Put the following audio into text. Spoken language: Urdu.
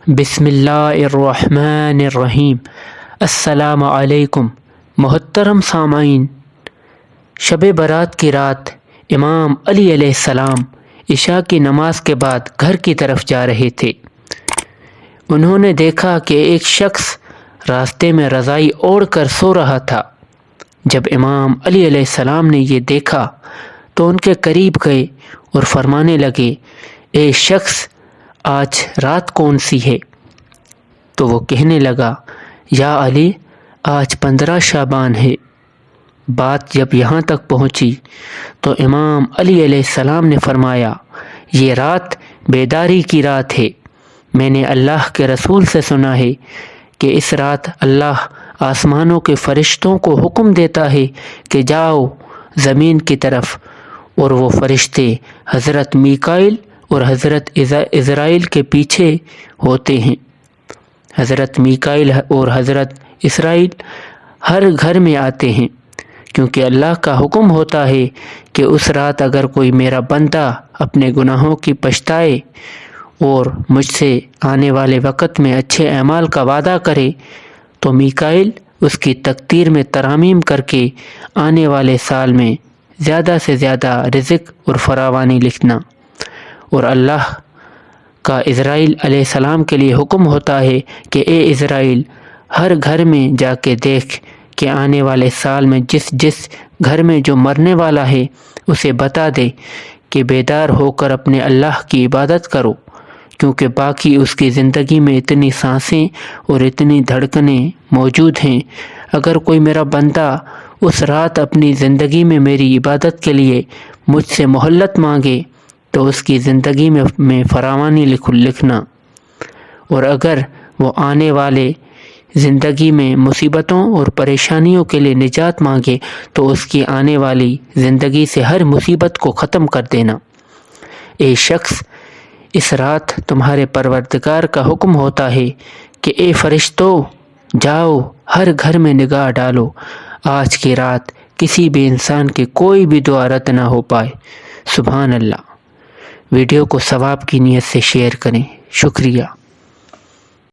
بسم اللہ الرحمن الرحیم۔ السلام علیکم محترم سامعین، شب برات کی رات امام علی علیہ السلام عشاء کی نماز کے بعد گھر کی طرف جا رہے تھے۔ انہوں نے دیکھا کہ ایک شخص راستے میں رضائی اوڑھ کر سو رہا تھا۔ جب امام علی علیہ السلام نے یہ دیکھا تو ان کے قریب گئے اور فرمانے لگے، اے شخص، آج رات کون سی ہے؟ تو وہ کہنے لگا، یا علی، آج 15 شعبان ہے۔ بات جب یہاں تک پہنچی تو امام علی علیہ السلام نے فرمایا، یہ رات بیداری کی رات ہے۔ میں نے اللہ کے رسول سے سنا ہے کہ اس رات اللہ آسمانوں کے فرشتوں کو حکم دیتا ہے کہ جاؤ زمین کی طرف، اور وہ فرشتے حضرت میکائیل اور حضرت عزرائیل کے پیچھے ہوتے ہیں۔ حضرت میکائیل اور حضرت عزرائیل ہر گھر میں آتے ہیں، کیونکہ اللہ کا حکم ہوتا ہے کہ اس رات اگر کوئی میرا بندہ اپنے گناہوں کی پچھتائے اور مجھ سے آنے والے وقت میں اچھے اعمال کا وعدہ کرے تو میکائیل اس کی تقدیر میں ترامیم کر کے آنے والے سال میں زیادہ سے زیادہ رزق اور فراوانی لکھنا، اور اللہ کا عزرائیل علیہ السلام کے لیے حکم ہوتا ہے کہ اے عزرائیل، ہر گھر میں جا کے دیکھ کہ آنے والے سال میں جس گھر میں جو مرنے والا ہے اسے بتا دے کہ بیدار ہو کر اپنے اللہ کی عبادت کرو، کیونکہ باقی اس کی زندگی میں اتنی سانسیں اور اتنی دھڑکنیں موجود ہیں۔ اگر کوئی میرا بندہ اس رات اپنی زندگی میں میری عبادت کے لیے مجھ سے مہلت مانگے تو اس کی زندگی میں فراوانی لکھنا، اور اگر وہ آنے والے زندگی میں مصیبتوں اور پریشانیوں کے لیے نجات مانگے تو اس کی آنے والی زندگی سے ہر مصیبت کو ختم کر دینا۔ اے شخص، اس رات تمہارے پروردگار کا حکم ہوتا ہے کہ اے فرشتو، جاؤ ہر گھر میں نگاہ ڈالو، آج کی رات کسی بھی انسان کی کوئی بھی دعا رد نہ ہو پائے۔ سبحان اللہ۔ ویڈیو کو ثواب کی نیت سے شیئر کریں۔ شکریہ۔